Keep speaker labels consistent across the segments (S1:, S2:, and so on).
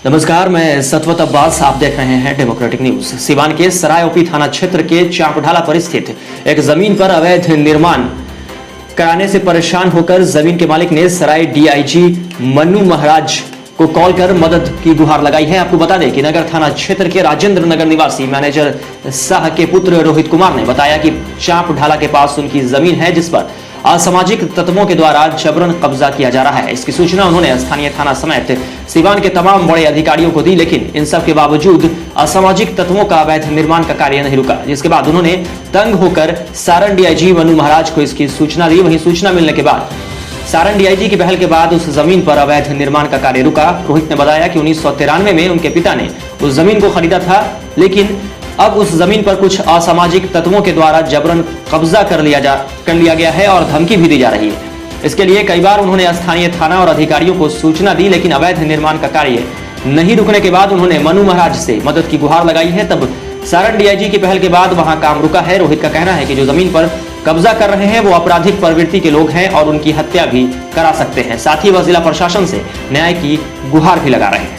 S1: नमस्कार, मैं सतवत अब्बास। आप देख रहे हैं डेमोक्रेटिक न्यूज। सिवान के सराय ओपी थाना क्षेत्र के चापढाला पर स्थित एक जमीन पर अवैध निर्माण कराने से परेशान होकर जमीन के मालिक ने सराय डीआईजी मन्नू महाराज को कॉल कर मदद की गुहार लगाई है। आपको बता दें कि नगर थाना क्षेत्र के राजेंद्र नगर निवासी मैनेजर शाह के पुत्र रोहित कुमार ने बताया कि चापढाला के पास उनकी जमीन है जिस पर असामाजिक तत्वों के द्वारा जबरन कब्जा किया जा रहा है। इसकी सूचना उन्होंने स्थानीय थाना समेत सिवान के तमाम बड़े अधिकारियों को दी, लेकिन इन सब के बावजूद असामाजिक तत्वों का अवैध निर्माण का कार्य नहीं रुका, जिसके बाद उन्होंने तंग होकर सारण डीआईजी मन्नू महाराज को इसकी सूचना दी। वहीं सूचना मिलने के बाद सारण डीआईजी की पहल के बाद उस जमीन पर अवैध निर्माण का कार्य रुका। रोहित ने बताया कि 1993 में उनके पिता ने उस जमीन को खरीदा था, लेकिन अब उस जमीन पर कुछ असामाजिक तत्वों के द्वारा जबरन कब्जा कर लिया गया है और धमकी भी दी जा रही है। इसके लिए कई बार उन्होंने स्थानीय थाना और अधिकारियों को सूचना दी, लेकिन अवैध निर्माण का कार्य नहीं रुकने के बाद उन्होंने मन्नू महाराज से मदद की गुहार लगाई है। तब सारण डीआईजी की पहल के बाद वहां काम रुका है। रोहित का कहना है कि जो जमीन पर कब्जा कर रहे हैं वो आपराधिक प्रवृत्ति के लोग हैं और उनकी हत्या भी करा सकते हैं। साथ ही वह जिला प्रशासन से न्याय की गुहार भी लगा रहे हैं।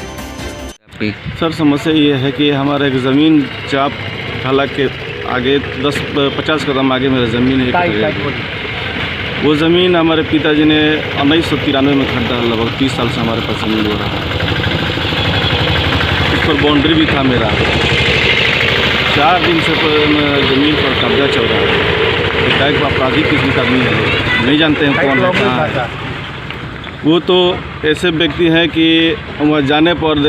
S2: सर, समस्या ये है कि हमारा एक ज़मीन चापढाला के आगे 10-50 कदम आगे मेरा ज़मीन है। वो ज़मीन हमारे पिताजी ने 1993 में खरीदा। लगभग 30 साल से हमारे पास ज़मीन हो रहा है। उस पर बाउंड्री भी था मेरा। 4 दिन से ज़मीन पर कब्जा चल रहा है। एक आपराधिक किस्म का आदमी है, नहीं जानते हैं कौन है, कहाँ है। वो तो ऐसे व्यक्ति हैं कि वहाँ जाने पर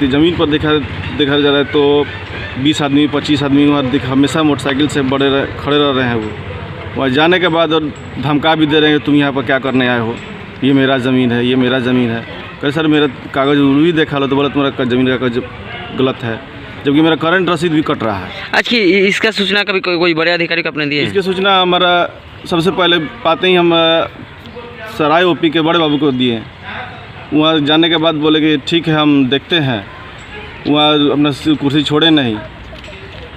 S2: ज़मीन पर देखा जा रहा है तो 20 आदमी 25 आदमी वहाँ हमेशा मोटरसाइकिल से खड़े रह रहे हैं। वो वहाँ जाने के बाद और धमका भी दे रहे हैं, तुम यहाँ पर क्या करने आए हो, ये मेरा ज़मीन है, ये मेरा ज़मीन है। कहे सर मेरा कागज़ भी देखा लो तो बोला तुम्हारा ज़मीन का कागज गलत है, जबकि मेरा करंट रसीद भी कट रहा है।
S3: अच्छा, इसका सूचना कभी कोई बड़े अधिकारी को आपने दी है?
S2: इसकी सूचना हमारा सबसे पहले पाते ही हम सराय ओपी के बड़े बाबू को दिए। वहाँ जाने के बाद बोले कि ठीक है हम देखते हैं। वहाँ अपना कुर्सी छोड़े नहीं,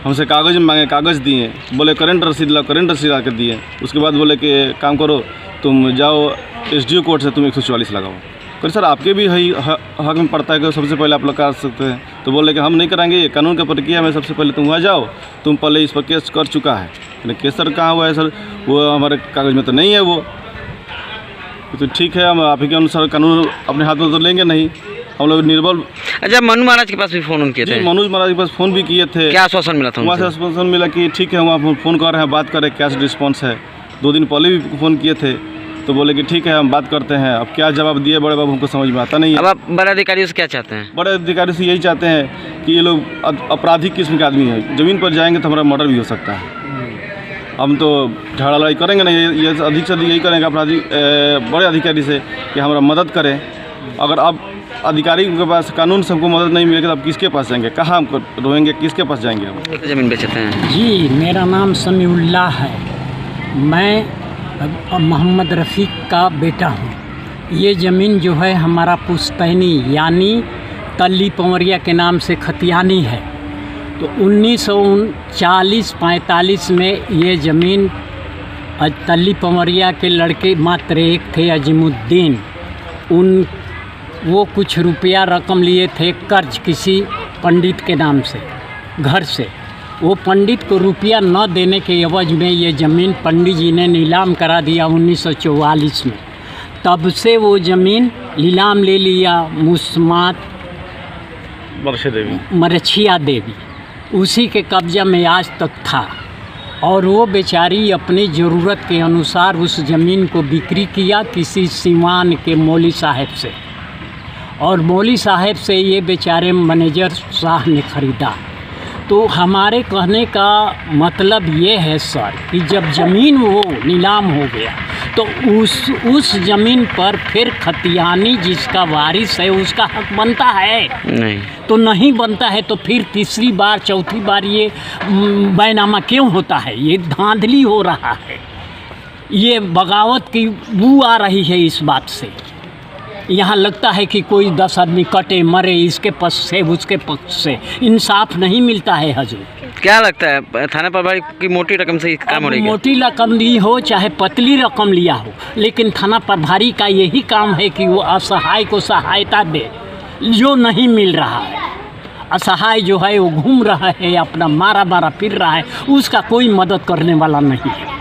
S2: हमसे कागज़ मांगे, कागज़ दिए। बोले करंट रसीद ला, करंट रसीद आकर दिए। उसके बाद बोले कि काम करो, तुम जाओ एसडीओ कोर्ट से तुम 144 लगाओ। कहे सर आपके भी हक में पड़ता है कि सबसे पहले आप लोग कर सकते हैं। तो बोले कि हम नहीं कराएंगे, ये कानून का प्रक्रिया में सबसे पहले तुम वहाँ जाओ, तुम पहले इस पर केस कर चुका है। लेकिन केस सर कहाँ हुआ है सर, वो हमारे कागज़ में तो नहीं है। वो तो ठीक है, हम आप ही के अनुसार कानून अपने हाथ में तो लेंगे नहीं, हम लोग निर्बल।
S3: अच्छा, मन्नू महाराज के पास भी फ़ोन किए थे?
S2: मनोज महाराज के पास फ़ोन भी किए थे।
S3: क्या आश्वासन मिला था?
S2: वहाँ से आश्वासन मिला कि ठीक है वहाँ फ़ोन कर रहे हैं, बात करें, क्या रिस्पॉन्स है। 2 दिन पहले भी फ़ोन किए थे तो बोले कि ठीक है हम बात करते हैं। अब क्या जवाब दिए बड़े बाबू हमको समझ में आता नहीं है।
S3: अब आप बड़े अधिकारियों से क्या चाहते हैं?
S2: बड़े अधिकारी से यही चाहते हैं कि ये लोग आपराधिक किस्म के आदमी है, ज़मीन पर जाएंगे तो हमारा मर्डर भी हो सकता है। हम तो झगड़ा लड़ाई करेंगे नहीं, ये अधिक से अधिक यही करेंगे आपराधिक बड़े अधिकारी से कि हमारा मदद करें। अगर अब अधिकारी के पास कानून से हमको मदद नहीं मिलेगी तो अब किसके पास जाएंगे, कहाँ हम रोएंगे, किसके पास जाएंगे हम?
S3: ज़मीन बेचते हैं
S4: जी। मेरा नाम समीउल्लाह है, मैं मोहम्मद रफ़ीक का बेटा हूँ। ये ज़मीन जो है हमारा पुश्तैनी यानी तल्ली पंवरिया के नाम से खतियानी है। तो 1940-45 में ये ज़मीन तल्ली पंवरिया के लड़के मात्र एक थे, अजीमुद्दीन। वो कुछ रुपया रकम लिए थे कर्ज किसी पंडित के नाम से घर से। वो पंडित को रुपया न देने के एवज में ये ज़मीन पंडित जी ने नीलाम करा दिया 1944 में। तब से वो ज़मीन नीलाम ले लिया मुस्मात मरछिया देवी, उसी के कब्जा में आज तक था। और वो बेचारी अपनी ज़रूरत के अनुसार उस ज़मीन को बिक्री किया किसी सिवान के मौली साहब से, और मौली साहब से ये बेचारे मैनेजर शाह ने ख़रीदा। तो हमारे कहने का मतलब ये है सर कि जब ज़मीन वो नीलाम हो गया तो उस ज़मीन पर फिर खतियानी जिसका वारिस है उसका हक बनता है?
S3: नहीं। तो
S4: नहीं बनता है तो फिर तीसरी बार चौथी बार ये बैनामा क्यों होता है? ये धांधली हो रहा है, ये बगावत की बू आ रही है इस बात से। यहाँ लगता है कि कोई 10 आदमी कटे मरे इसके पक्ष से उसके पक्ष से, इंसाफ नहीं मिलता है हजूर।
S3: क्या लगता है थाना प्रभारी की मोटी रकम से काम हो रही है?
S4: मोटी रकम ली हो चाहे पतली रकम लिया हो, लेकिन थाना प्रभारी का यही काम है कि वो असहाय को सहायता दे। जो नहीं मिल रहा है, असहाय जो है वो घूम रहा है, अपना मारा मारा फिर रहा है, उसका कोई मदद करने वाला नहीं है।